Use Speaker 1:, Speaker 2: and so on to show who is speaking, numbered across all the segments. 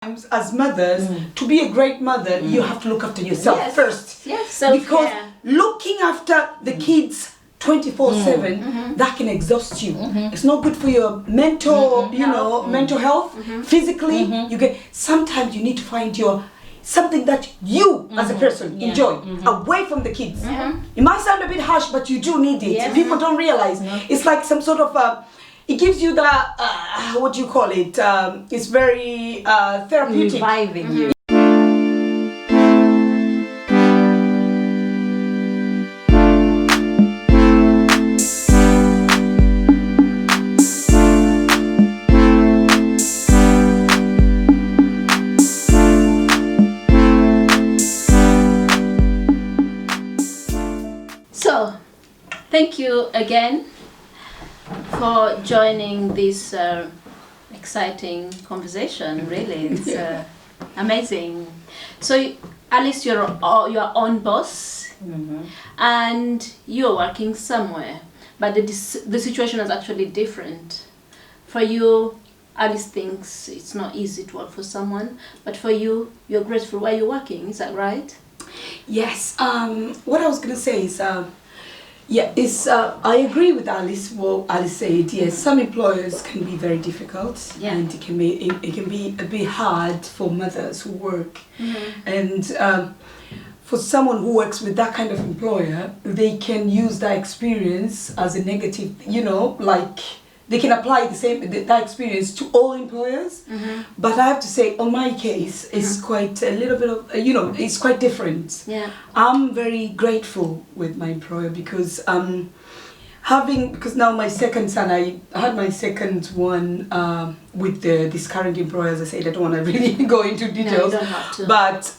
Speaker 1: As mothers, to be a great mother, you have to look after yourself first.
Speaker 2: Yes,
Speaker 1: because looking after the kids 24/7, that can exhaust you. It's not good for your mental, mental health. Physically, sometimes you need to find something that you as a person enjoy away from the kids. It might sound a bit harsh, but you do need it. People don't realize it's like some sort of it gives you the what do you call it? It's very therapeutic.
Speaker 2: Reviving you. So, thank you again for joining this exciting conversation. Really, it's amazing. So, Alice, you're your own boss, and you're working somewhere, but the situation is actually different. For you, Alice thinks it's not easy to work for someone, but for you, you're grateful where you're working. Is that right?
Speaker 1: Yes. What I was gonna say is, I agree with Alice. What Alice said. Yes, some employers can be very difficult, and it can be a bit hard for mothers who work, and for someone who works with that kind of employer, they can use that experience as a negative. Like they can apply that experience to all employers. But I have to say, on my case, it's quite a little bit of it's quite different. I'm very grateful with my employer because because now my second son, I had my second one with this current employer. As I said, I don't want to really go into details.
Speaker 2: No, you don't have to.
Speaker 1: But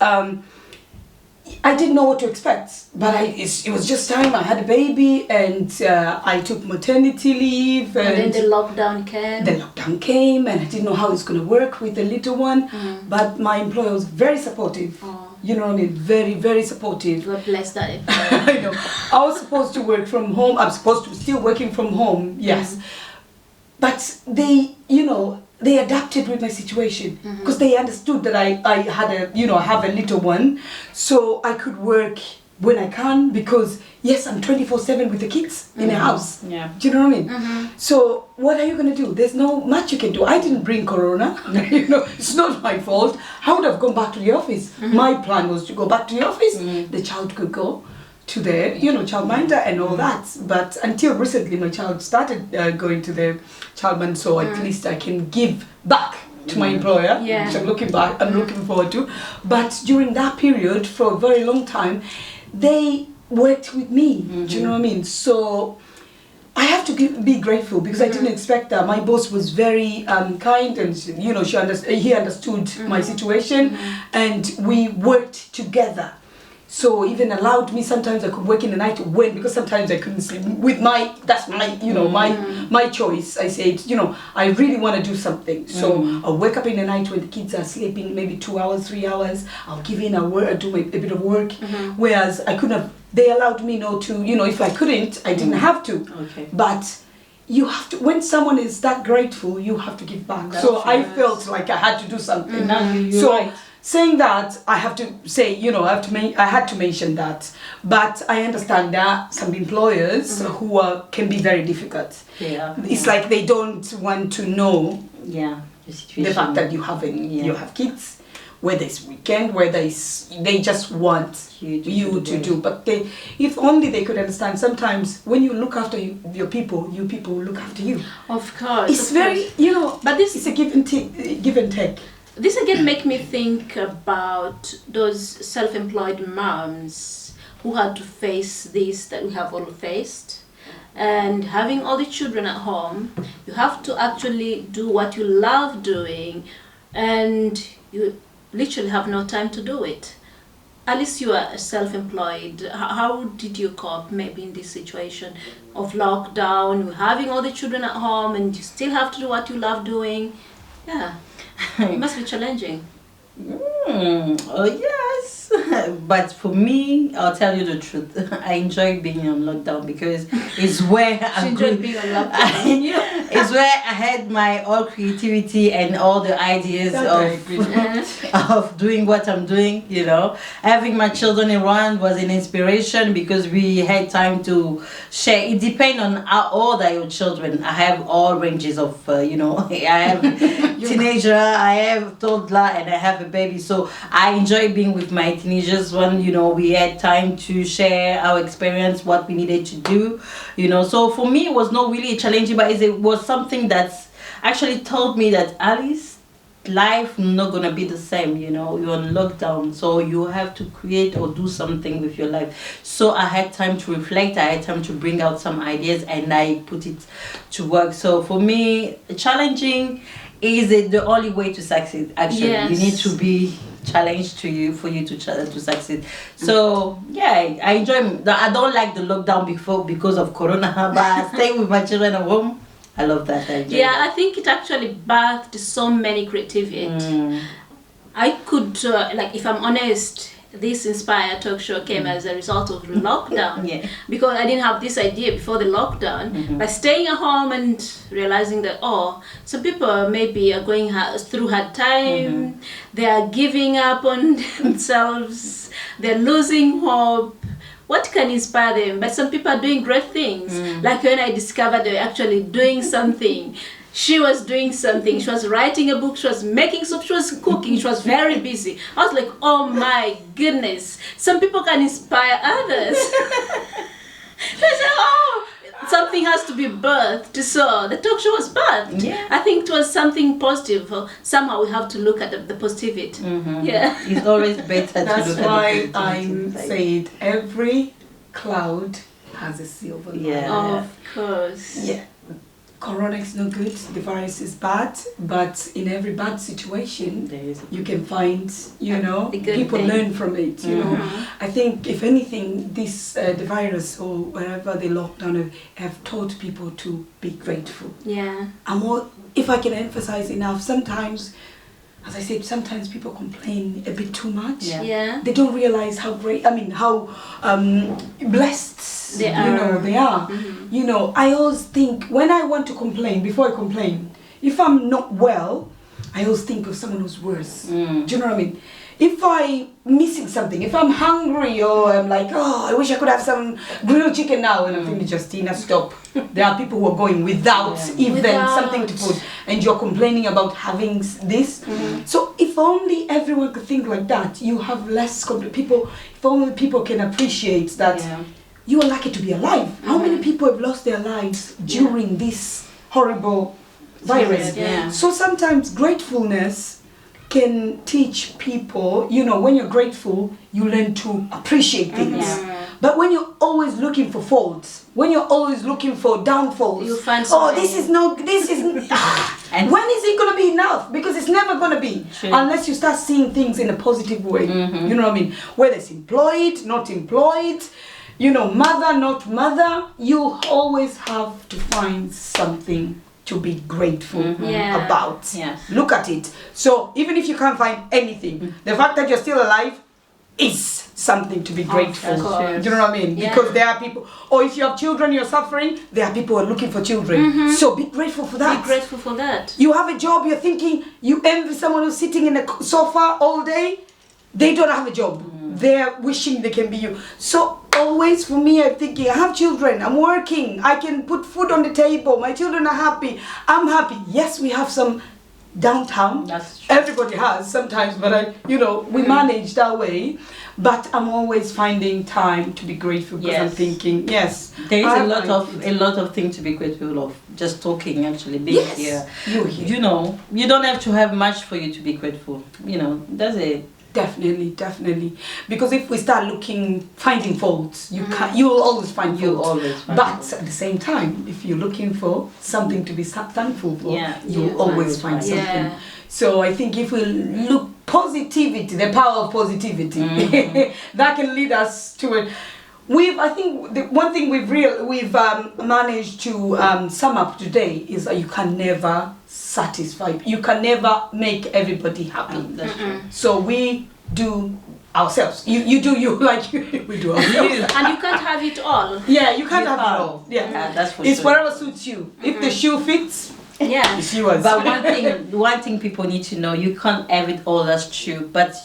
Speaker 1: I didn't know what to expect, but it was just time. I had a baby, and I took maternity leave,
Speaker 2: And then the lockdown came.
Speaker 1: The lockdown came, and I didn't know how it's going to work with the little one. But my employer was very supportive. You know what I mean? Very, very supportive.
Speaker 2: God bless that.
Speaker 1: I know. I was supposed to work from home. I'm supposed to still working from home. Yes, but they adapted with my situation because they understood that I had I have a little one, so I could work when I can because yes, I'm 24/7 with the kids in the house.
Speaker 2: Yeah.
Speaker 1: Do you know what I mean? So what are you gonna do? There's no much you can do. I didn't bring corona. It's not my fault. I would have gone back to the office. My plan was to go back to the office. The child could go to the childminder and all that, but until recently my child started going to the childminder, so at least I can give back to my employer, which I'm looking forward to. But during that period, for a very long time, they worked with me. Do you know what I mean? So I have to be grateful because I didn't expect that. My boss was very kind, and he understood my situation, and we worked together. So even allowed me, sometimes I could work in the night because sometimes I couldn't sleep. That's my choice. I said, I really want to do something. So I'll wake up in the night when the kids are sleeping, maybe 2 hours, 3 hours. I'll give in a do a bit of work. Whereas I couldn't have, they allowed me if I couldn't, I didn't have to.
Speaker 2: Okay.
Speaker 1: But you have to, when someone is that grateful, you have to give back.
Speaker 2: That's
Speaker 1: so I felt like I had to do something.
Speaker 2: You're right.
Speaker 1: Saying that, I have to say, I had to mention that. But I understand that some employers who can be very difficult.
Speaker 2: Yeah.
Speaker 1: It's like they don't want to know
Speaker 2: the situation.
Speaker 1: the fact that you have kids, whether it's weekend, they just want you to do. But if only they could understand. Sometimes when you look after your people, people look after you.
Speaker 2: Of course.
Speaker 1: It's very, but it's a give and take.
Speaker 2: This again make me think about those self-employed moms who had to face this that we have all faced, and having all the children at home. You have to actually do what you love doing, and you literally have no time to do it. Alice, you are self-employed. How did you cope maybe in this situation of lockdown, having all the children at home and you still have to do what you love doing? It must be challenging.
Speaker 3: Oh yes. but for me, I'll tell you the truth. I enjoy being on lockdown because it's where
Speaker 2: She enjoyed being on lockdown.
Speaker 3: it's where I had my all creativity and all the ideas of doing what I'm doing. You know, having my children around was an inspiration because we had time to share. It depends on how old are your children. I have all ranges of I have teenager, I have toddler, and I have a baby. So I enjoy being with my teenagers when we had time to share our experience, what we needed to do. So for me it was not really challenging, but it was something that's actually told me that Alice, life not gonna be the same. You're on lockdown, so you have to create or do something with your life. So I had time to reflect, I had time to bring out some ideas, and I put it to work. So for me, challenging is the only way to succeed. Actually,
Speaker 2: Yes.
Speaker 3: you need to be challenged for you to succeed. So yeah, I enjoy. I don't like the lockdown because of Corona, but I stay with my children at home. I love that. I enjoy that.
Speaker 2: I think it actually birthed so many creativity. I could, if I'm honest, this Inspire talk show came as a result of the lockdown.
Speaker 3: Yeah.
Speaker 2: Because I didn't have this idea before the lockdown. By staying at home and realizing that, some people maybe are going through hard time, they are giving up on themselves, they're losing hope. What can inspire them? But some people are doing great things. Like when I discovered they're actually doing something. She was doing something. She was writing a book. She was making soup. She was cooking. She was very busy. I was like, oh my goodness. Some people can inspire others. So I said, something has to be birthed. So the talk show was birthed.
Speaker 3: Yeah.
Speaker 2: I think it was something positive. Somehow we have to look at the positivity. Yeah.
Speaker 3: It's always better to
Speaker 1: That's
Speaker 3: look
Speaker 1: why
Speaker 3: at the
Speaker 1: I'm saying every cloud has a silver lining.
Speaker 3: Yeah.
Speaker 2: Of course.
Speaker 1: Yeah. Corona is no good, the virus is bad, but in every bad situation,
Speaker 3: There is
Speaker 1: you can find,
Speaker 2: The good
Speaker 1: people
Speaker 2: thing.
Speaker 1: learn from it, I think, if anything, this, the virus or wherever the lockdown have taught people to be grateful.
Speaker 2: Yeah.
Speaker 1: And if I can emphasize enough, sometimes, as I said, sometimes people complain a bit too much.
Speaker 3: Yeah.
Speaker 2: Yeah.
Speaker 1: They don't realize how blessed
Speaker 2: They are.
Speaker 1: they are. I always think when I want to complain, before I complain, if I'm not well, I always think of someone who's worse. Do you know what I mean? If I'm missing something, if I'm hungry or I'm like, I wish I could have some grilled chicken now, and I'm thinking, Justina, stop. There are people who are going without even something to put, and you're complaining about having this. So if only everyone could think like that, you have less people. If only people can appreciate that.
Speaker 3: Yeah.
Speaker 1: You are lucky to be alive. How many people have lost their lives during this horrible virus?
Speaker 2: Yeah.
Speaker 1: So sometimes gratefulness can teach people, when you're grateful, you learn to appreciate things. But when you're always looking for faults, when you're always looking for downfalls,
Speaker 2: You find
Speaker 1: this isn't,
Speaker 3: And
Speaker 1: when is it going to be enough? Because it's never going to be.
Speaker 3: True.
Speaker 1: Unless you start seeing things in a positive way. You know what I mean? Whether it's employed, not employed, mother, not mother, you always have to find something to be grateful
Speaker 2: Yeah.
Speaker 1: about.
Speaker 3: Yes.
Speaker 1: Look at it. So even if you can't find anything, the fact that you're still alive is something to be grateful.
Speaker 3: that's true.
Speaker 1: Do you know what I mean?
Speaker 2: Yeah.
Speaker 1: Because there are people, or if you have children, you're suffering, there are people who are looking for children. So be grateful for that.
Speaker 2: Be grateful for that.
Speaker 1: You have a job, you're thinking, you envy someone who's sitting in a sofa all day, they don't have a job. They're wishing they can be you. So always for me, I'm thinking, I have children, I'm working, I can put food on the table, my children are happy, I'm happy. Yes, we have some downtown.
Speaker 3: That's true.
Speaker 1: Everybody has sometimes, but we manage that way. But I'm always finding time to be grateful because I'm
Speaker 3: Yes.
Speaker 1: thinking, yes.
Speaker 3: There is
Speaker 1: I
Speaker 3: a lot of things to be grateful of. Just talking, actually, being
Speaker 1: Yes,
Speaker 3: here.
Speaker 1: you're here.
Speaker 3: You don't have to have much for you to be grateful. That's it.
Speaker 1: Definitely. Because if we start finding faults, you'll always find faults. But at the same time, if you're looking for something to be thankful for, you'll always find something.
Speaker 2: Yeah.
Speaker 1: So I think if we look positivity, the power of positivity, that can lead us to it. I think the one thing we've managed to sum up today is that you can never satisfy. You can never make everybody happy.
Speaker 3: That's true.
Speaker 1: So we do ourselves. You do you like we do ourselves.
Speaker 2: And you can't have it all.
Speaker 1: Yeah, you can't
Speaker 3: You
Speaker 1: have it
Speaker 3: can't.
Speaker 1: all. Yeah,
Speaker 3: That's for
Speaker 1: it's
Speaker 3: sure.
Speaker 1: whatever suits you. If the shoe fits,
Speaker 2: Yeah.
Speaker 1: it's yours.
Speaker 3: But one thing people need to know, you can't have it all, that's true. But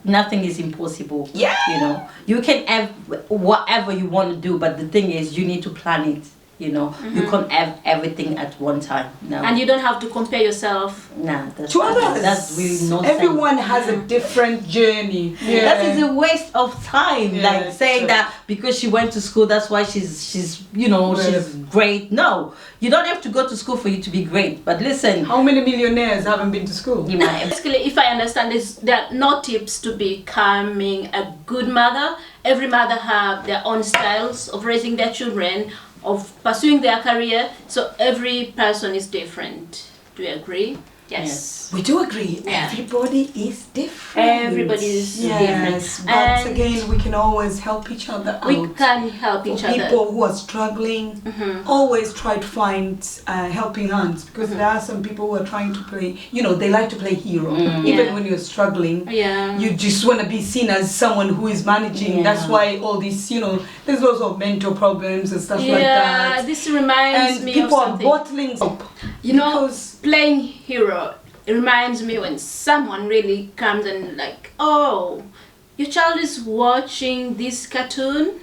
Speaker 3: nothing is impossible.
Speaker 1: Yeah.
Speaker 3: You know, you can have whatever you want to do, but the thing is, you need to plan it. You know, you can't have everything at one time. No.
Speaker 2: And you don't have to compare yourself.
Speaker 3: Nah, that's
Speaker 1: to others,
Speaker 3: That's really not
Speaker 1: everyone has a different journey. Yeah.
Speaker 3: That is a waste of time.
Speaker 1: Yeah,
Speaker 3: like saying
Speaker 1: true.
Speaker 3: that because she went to school, that's why she's you know, she's
Speaker 1: Relevant.
Speaker 3: great. No, you don't have to go to school for you to be great. But listen,
Speaker 1: How many millionaires haven't been to school?
Speaker 3: you might
Speaker 2: Basically, if I understand this, there are no tips to becoming a good mother. Every mother have their own styles of raising their children, of pursuing their career. So every person is different. Do you agree? Yes.
Speaker 1: We do agree.
Speaker 2: Yeah.
Speaker 1: Everybody is different.
Speaker 2: Everybody is
Speaker 1: yes,
Speaker 2: different.
Speaker 1: but
Speaker 2: And
Speaker 1: again, we can always help each other out.
Speaker 2: we can help
Speaker 1: For
Speaker 2: each other.
Speaker 1: people who are struggling, always try to find helping hands, because there are some people who are trying to play, they like to play hero. Even
Speaker 2: Yeah.
Speaker 1: when you're struggling,
Speaker 2: Yeah.
Speaker 1: you just want to be seen as someone who is managing.
Speaker 3: Yeah.
Speaker 1: That's why all these, there's lots of mental problems and stuff like
Speaker 2: Yeah,
Speaker 1: that.
Speaker 2: this reminds
Speaker 1: And
Speaker 2: me
Speaker 1: people
Speaker 2: of
Speaker 1: are
Speaker 2: something.
Speaker 1: bottling up.
Speaker 2: You know,
Speaker 1: because-
Speaker 2: playing hero, it reminds me when someone really comes and like, oh, your child is watching this cartoon,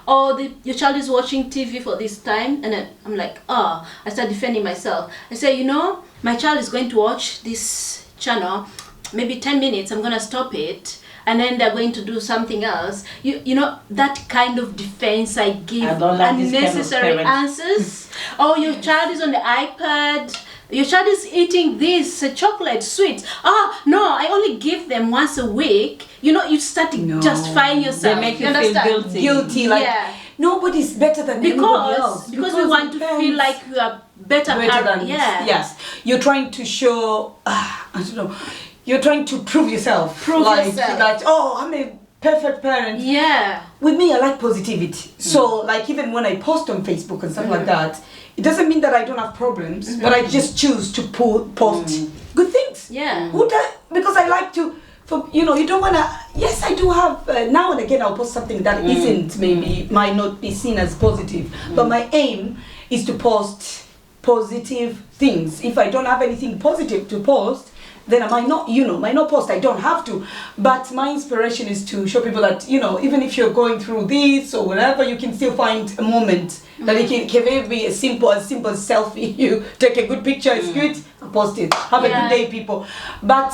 Speaker 2: or your child is watching TV for this time, and then I'm like, oh, I start defending myself. I say, my child is going to watch this channel, maybe 10 minutes, I'm gonna stop it, and then they're going to do something else. You know that kind of defense I give,
Speaker 3: I don't like this kind of
Speaker 2: unnecessary
Speaker 3: parents.
Speaker 2: answers. Oh, your child is on the iPad. Your child is eating this chocolate sweet. No, I only give them once a week. You start justifying yourself.
Speaker 3: They make you feel
Speaker 2: understand?
Speaker 3: guilty.
Speaker 1: Like
Speaker 2: Yeah.
Speaker 1: nobody's better than anybody else.
Speaker 2: Because we want to feel like we are better
Speaker 1: than
Speaker 2: yeah.
Speaker 1: yes. You're trying to show. I don't know. You're trying to prove yourself.
Speaker 2: Prove
Speaker 1: like,
Speaker 2: yourself.
Speaker 1: Like, oh, I'm a perfect parent.
Speaker 2: Yeah.
Speaker 1: With me, I like positivity. So, like, even when I post on Facebook and stuff like that, it doesn't mean that I don't have problems, but I just choose to post good things.
Speaker 2: Yeah.
Speaker 1: Because I like to. You don't want to. Yes, I do have. Now and again, I'll post something that isn't might not be seen as positive. But my aim is to post positive things. If I don't have anything positive to post, then I might not post. I don't have to. But my inspiration is to show people that, even if you're going through this or whatever, you can still find a moment that it can be as simple selfie. You take a good picture, it's good, post it. Have a good day, people. But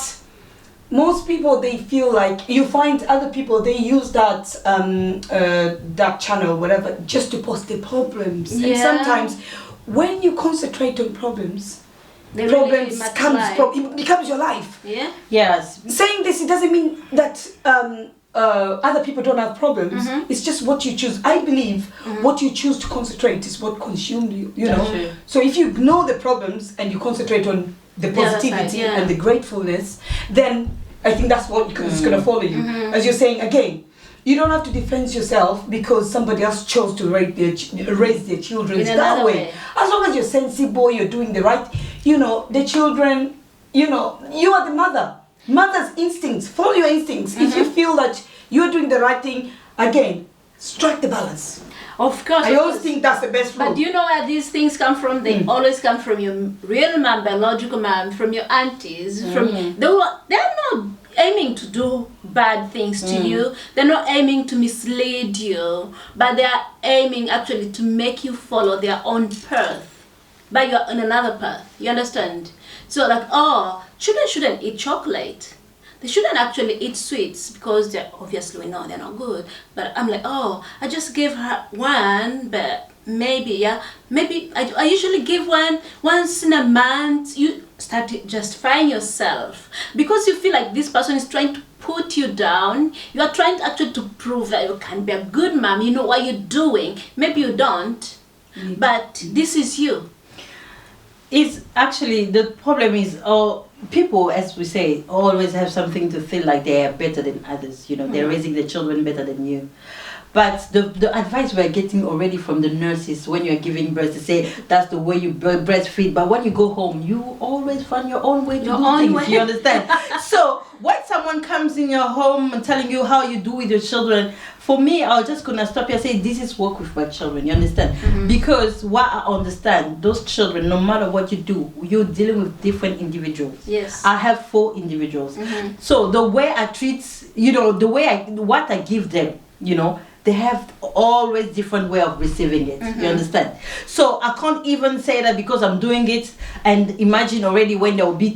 Speaker 1: most people, they feel like, you find other people, they use that that channel, whatever, just to post their problems. And sometimes when you concentrate on problems,
Speaker 2: They
Speaker 1: problems
Speaker 2: really
Speaker 1: it becomes your life.
Speaker 2: Yeah.
Speaker 3: Yes.
Speaker 1: Saying this, it doesn't mean that other people don't have problems. It's just what you choose. I believe what you choose to concentrate is what consumes you.
Speaker 3: True.
Speaker 1: So if you ignore the problems and you concentrate on the
Speaker 2: The other
Speaker 1: positivity
Speaker 2: side,
Speaker 1: and the gratefulness, then I think that's what is going to follow you. As you're saying again, you don't have to defend yourself because somebody else chose to raise their children
Speaker 2: In
Speaker 1: that
Speaker 2: another
Speaker 1: way.
Speaker 2: way.
Speaker 1: As long as you're sensible, you're doing the right, the children, you are the mother. Mother's instincts, follow your instincts. If you feel that you're doing the right thing, again, strike the balance.
Speaker 2: Of course.
Speaker 1: I always think that's the best rule.
Speaker 2: But do you know where these things come from? They always come from your real mom, biological mom, from your aunties. They're not aiming to do bad things to you. They're not aiming to mislead you, but they are aiming actually to make you follow their own path. But you're on another path. You understand? So like, children shouldn't eat chocolate. They shouldn't actually eat sweets because obviously we know they're not good. But I'm like, I just gave her one, but maybe I usually give one once in a month. You start justifying yourself because you feel like this person is trying to put you down. You are trying actually to prove that you can be a good mom. You know what you're doing. Maybe you don't, but this is you.
Speaker 3: It's actually, the problem is, people, as we say, always have something to feel like they are better than others. They're raising their children better than you. But the advice we're getting already from the nurses when you're giving birth, to say that's the way you breastfeed. But when you go home, you always find your own way to do things. You understand? So when someone someone comes in your home and telling you how you do with your children, for me, I'm just gonna stop you and say, this is work with my children. You understand? Because what I understand, those children, no matter what you do, you're dealing with different individuals.
Speaker 2: Yes.
Speaker 3: I have 4 individuals. So the way I treat, what I give them, they have always different way of receiving it. You understand? So I can't even say that because I'm doing it and imagine already when there will be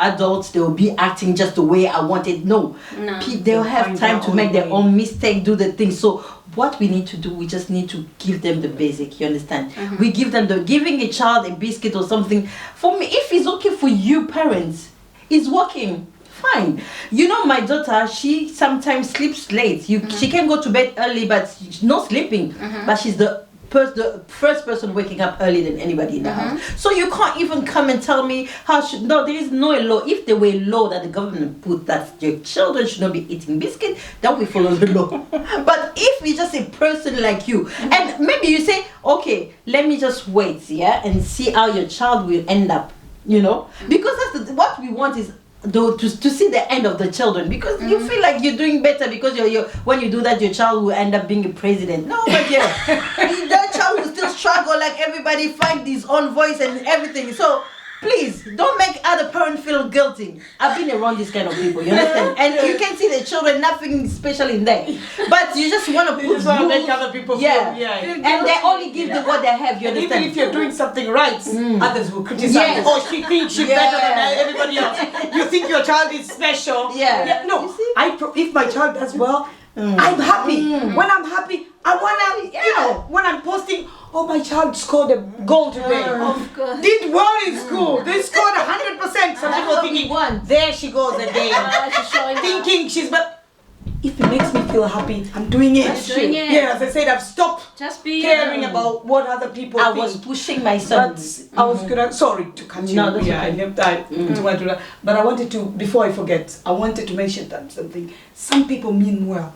Speaker 3: adults, they will be acting just the way I want it. No. They'll have time to make their own mistake, do the thing. So what we need to do, we just need to give them the basic. You understand? We give them giving a child a biscuit or something. For me, if it's okay for you parents, it's working. Fine. My daughter, she sometimes sleeps late. She can go to bed early, but she's not sleeping. But she's the first person waking up early than anybody in the house. So you can't even come and tell me no, there is no law. If there were a law that the government put that your children should not be eating biscuit, then we follow the law. But if it's just a person like you, and maybe you say, okay, let me just wait, and see how your child will end up, because that's what we want is to see the end of the children, because you feel like you're doing better because when you do that your child will end up being a president. No, but that child will still struggle like everybody, find his own voice and everything. So please don't make other parents feel guilty. I've been around these kind of people, you understand? And you can see the children, nothing special in there, but you just want to put
Speaker 1: make other people feel,
Speaker 3: and they only give them what they have, you understand?
Speaker 1: Even if you're doing something right, others will criticize. Oh, she thinks she's better than everybody else. You think your child is special. No, if my child does well, I'm happy. When I'm happy, I wanna, when I'm posting, oh, my child scored a goal today. Did well in school. They scored 100%. Some people thinking, there she goes again. Thinking she's, but if it makes me feel happy, I'm doing it. Yeah, as I said, I've stopped caring about what other people think.
Speaker 3: I was pushing myself.
Speaker 1: But I was gonna, sorry to cut you.
Speaker 3: No, that's okay.
Speaker 1: I have time. But I wanted to, before I forget, I wanted to mention that something. Some people mean well.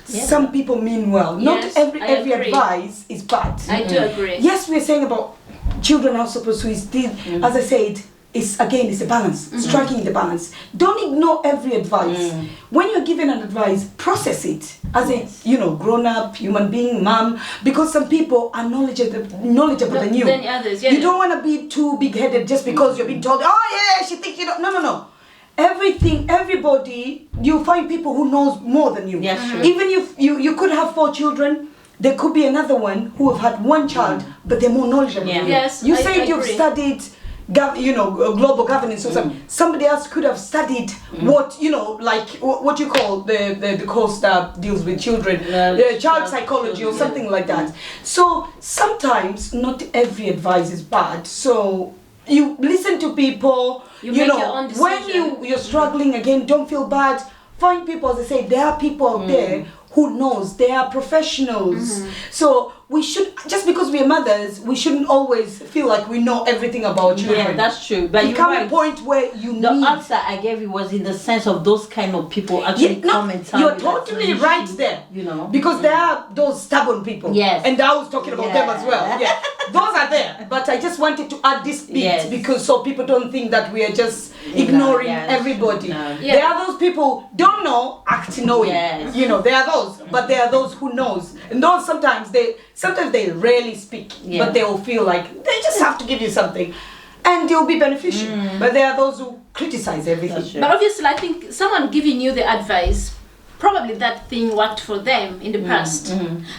Speaker 1: Some people mean well. Not every advice is bad.
Speaker 2: I do agree.
Speaker 1: Yes, we're saying about children are supposed to still, as I said, it's a balance, striking the balance. Don't ignore every advice. When you're given an advice, process it as a grown up human being, mom, because some people are knowledgeable than you.
Speaker 2: Than others,
Speaker 1: You don't want to be too big headed just because you're being told, oh yeah, she thinks you don't. No. Everybody, you find people who knows more than you.
Speaker 3: Yes, true.
Speaker 1: Even if you could have 4 children, there could be another one who have had 1 child, but they're more knowledgeable than you.
Speaker 2: Yes,
Speaker 1: You said you've studied global governance or something. Somebody else could have studied what what you call the course that deals with children, child psychology or something like that. So sometimes not every advice is bad. So you listen to people.
Speaker 2: You make your own decision.
Speaker 1: When you're struggling again, don't feel bad. Find people, as I say, there are people out there who knows. They are professionals. So we should, just because we are mothers, we shouldn't always feel like we know everything about children.
Speaker 3: Yeah, that's true. But
Speaker 1: you come a point where you
Speaker 3: the
Speaker 1: need.
Speaker 3: answer I gave you was in the sense of those kind of people actually come and tell
Speaker 1: you're
Speaker 3: me
Speaker 1: totally
Speaker 3: that
Speaker 1: right there. Because there are those stubborn people.
Speaker 3: Yes.
Speaker 1: And I was talking about them as well. Yeah. Those are there. But I just wanted to add this bit because so people don't think that we are just ignoring everybody.
Speaker 3: No.
Speaker 1: There are those people don't know, act knowing.
Speaker 3: Yes.
Speaker 1: There are those, but there are those who knows. And those sometimes they rarely speak, but they will feel like they just have to give you something. And they'll be beneficial. But there are those who criticize everything.
Speaker 2: But obviously I think someone giving you the advice, probably that thing worked for them in the past.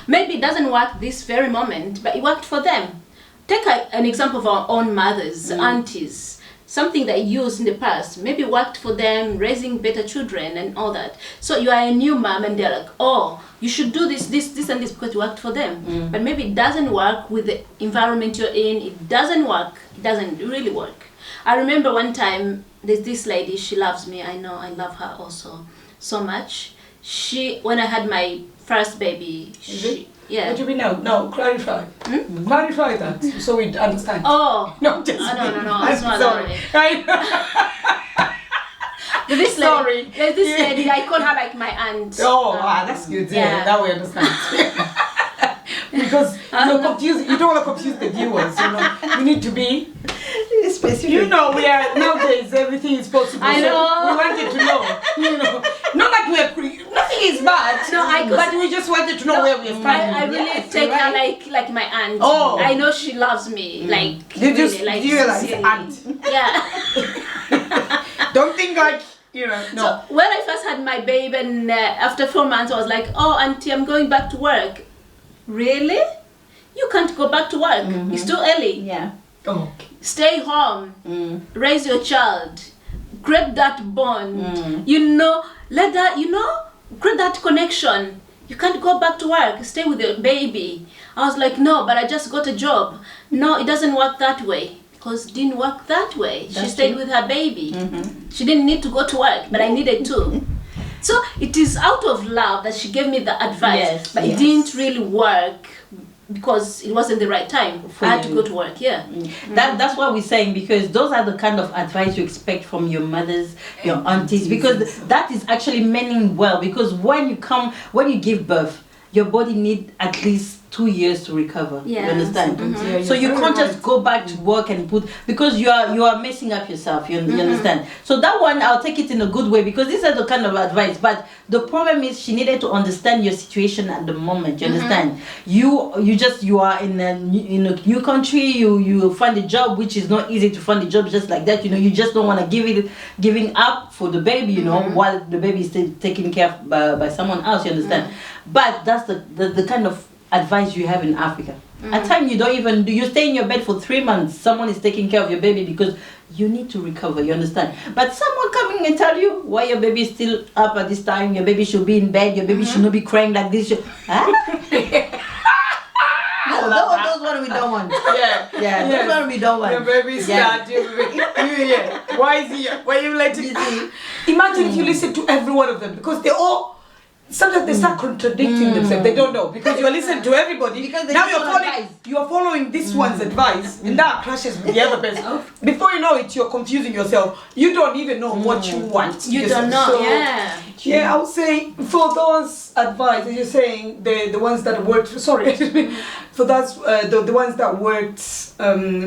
Speaker 2: Maybe it doesn't work this very moment, but it worked for them. Take an example of our own mothers, aunties. Something that used in the past maybe worked for them, raising better children and all that. So you are a new mom and they're like, oh, you should do this and this because it worked for them. But maybe it doesn't work with the environment you're in. It doesn't work. It doesn't really work. I remember one time, there's this lady, she loves me. I know, I love her also so much. When I had my first baby,
Speaker 1: What do you mean now? No, clarify. Clarify that so we understand.
Speaker 2: Oh.
Speaker 1: No, just
Speaker 2: No.
Speaker 1: I'm sorry.
Speaker 2: There's this lady, I call her like my aunt.
Speaker 1: Oh, that's good. Yeah, now we understand. Because you're confused. You don't want to confuse the viewers. You need to be specific. We are nowadays everything is possible.
Speaker 2: I know.
Speaker 1: So we wanted
Speaker 3: but we just wanted to know where we're standing.
Speaker 2: I really take her like my aunt.
Speaker 3: Oh.
Speaker 2: I know she loves me. Like
Speaker 1: You just
Speaker 2: really, like
Speaker 1: realize
Speaker 2: sincerely.
Speaker 1: aunt.
Speaker 2: Yeah.
Speaker 1: Don't think like, you know, no.
Speaker 2: So when I first had my baby, and after 4 months, I was like, "Oh, auntie, I'm going back to work." Really? You can't go back to work. It's too early.
Speaker 3: Yeah.
Speaker 1: Oh.
Speaker 2: Stay home. Raise your child. Create that bond. You know, let that. You know, create that connection. You can't go back to work. Stay with your baby. I was like, no, but I just got a job. No, it doesn't work that way. Because it didn't work that way. She stayed with her baby. She didn't need to go to work, but I needed to. So it is out of love that she gave me the advice, but it didn't really work because it wasn't the right time. I had to go to work,
Speaker 3: That's what we're saying, because those are the kind of advice you expect from your mothers, your aunties, because that is actually meaning well, because when you give birth, your body needs at least 2 years to recover. You understand? So you can't just go back to work and because you are messing up yourself. You understand? So that one, I'll take it in a good way, because these are the kind of advice. But the problem is, she needed to understand your situation at the moment. You understand? You are in a new country. You find a job, which is not easy to find a job just like that. You just don't want to giving up for the baby. While the baby is still taken care of by someone else. You understand? But that's the kind of advice you have in Africa. At times you stay in your bed for 3 months. Someone is taking care of your baby because you need to recover. You understand? But someone coming and tell you why your baby is still up at this time. Your baby should be in bed. Your baby should not be crying like this. Those one we don't want. Those one we don't want.
Speaker 1: Your baby's sad. Why is he? Why are you letting? Imagine if you listen to every one of them, because they all. Sometimes they start contradicting themselves. They don't know, because you are listening to everybody.
Speaker 3: Because
Speaker 1: now you are following this one's advice, and that clashes with the other person. Before you know it, you're confusing yourself. You don't even know what you want.
Speaker 2: You don't know.
Speaker 1: So, I would say for those advice, as you're saying, the ones that worked. For those the ones that worked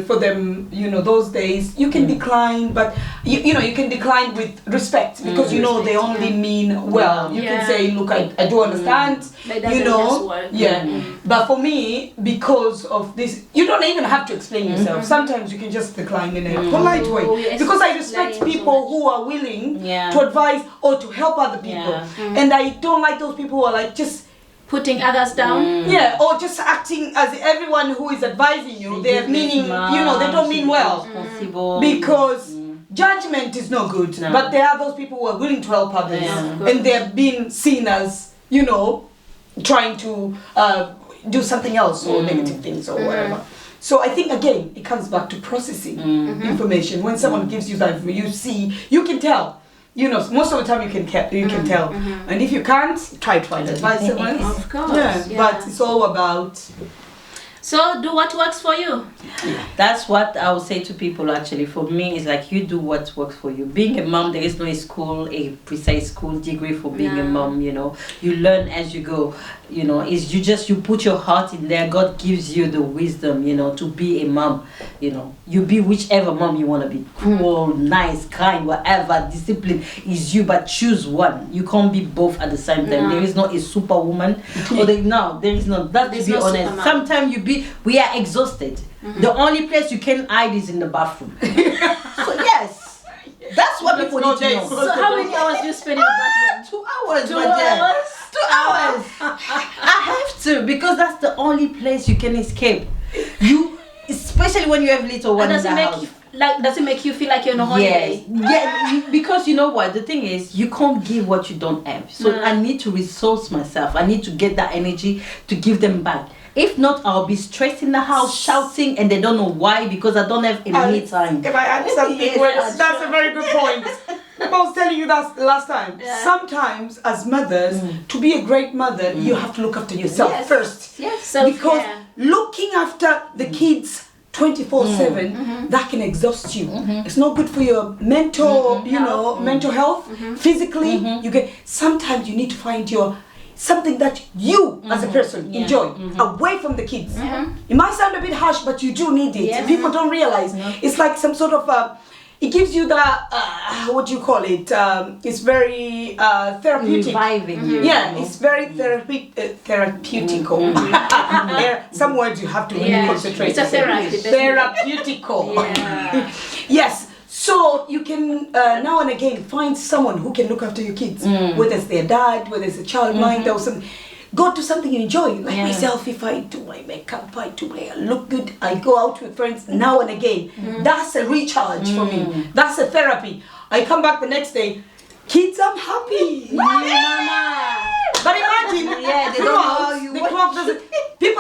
Speaker 1: for them, those days, you can decline, but you can decline with respect, because they only mean well. You can say, look, I do understand, but for me, because of this, you don't even have to explain yourself. Sometimes you can just decline in a polite way, because I respect people who are willing to advise or to help other people, and I don't like those people who are like just
Speaker 2: putting others down,
Speaker 1: or just acting as everyone who is advising you, they're meaning, they don't mean well, because judgment is no good. But there are those people who are willing to help others, and they're being seen as, trying to do something else, or negative things, or whatever. So I think, again, it comes back to processing information. When someone gives you that, you can tell. Most of the time you can tell. And if you can't, try to find advice.
Speaker 2: Of course.
Speaker 1: But it's all about.
Speaker 2: So do what works for you.
Speaker 3: That's what I would say to people. Actually, for me, it's like, you do what works for you. Being a mom, there is no a precise school degree for being a mom. You learn as you go. It's you put your heart in there. God gives you the wisdom, to be a mom. You be whichever mom you want to be. Cool, nice, kind, whatever. Discipline is you, but choose one. You can't be both at the same time. There is not a superwoman. There is not. That, to be honest. Superman. Sometimes we are exhausted. The only place you can hide is in the bathroom. So yes, that's what people need to know.
Speaker 2: So how many hours do you spend in the bathroom?
Speaker 3: 2 hours.
Speaker 2: 2 hours?
Speaker 3: 2 hours. I have to, because that's the only place you can escape. Especially when you have little one in the house.
Speaker 2: Does it make you feel like you're on a holiday?
Speaker 3: Because you know what, the thing is, you can't give what you don't have. So I need to resource myself. I need to get that energy to give them back. If not, I'll be stressed in the house, shouting, and they don't know why, because I don't have any time.
Speaker 1: If I add something, that's a very good point. I was telling you that last time. Sometimes, as mothers, to be a great mother, you have to look after yourself first.
Speaker 2: Yes,
Speaker 1: because looking after the kids 24/7, that can exhaust you. It's not good for your mental, mental health. Physically, sometimes you need to find something that you as a person enjoy away from the kids. It might sound a bit harsh, but you do need it. People don't realize it's like some sort of it gives you that what do you call it? It's very therapeutic.
Speaker 3: Reviving you.
Speaker 1: Yeah, it's very therapeutical. Some words you have to really concentrate.
Speaker 2: It's a therapy.
Speaker 1: Therapeutical.
Speaker 2: Yeah.
Speaker 1: Yes. So you can now and again find someone who can look after your kids, whether it's their dad, whether it's a childminder or something. Go to something you enjoy. Like myself, if I do my makeup, I look good, I go out with friends now and again. That's a recharge for me. That's a therapy. I come back the next day, kids, I'm happy.
Speaker 2: Mama.
Speaker 1: But imagine,
Speaker 3: they don't know how you
Speaker 1: clock doesn't.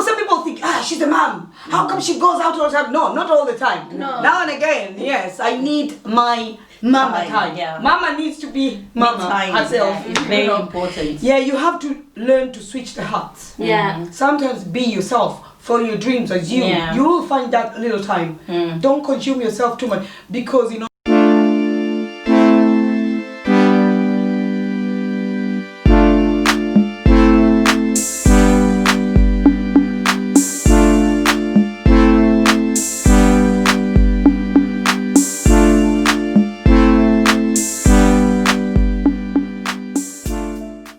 Speaker 1: Some people think, she's a mom. How come she goes out all the time? No, not all the time.
Speaker 2: No.
Speaker 1: Now and again, yes, I need my mama time.
Speaker 3: Yeah.
Speaker 1: Mama needs to be mama herself.
Speaker 3: It's very important.
Speaker 1: Yeah, you have to learn to switch the hats.
Speaker 2: Yeah.
Speaker 1: Sometimes be yourself. Follow your dreams as you.
Speaker 3: Yeah.
Speaker 1: You will find that little time. Don't consume yourself too much because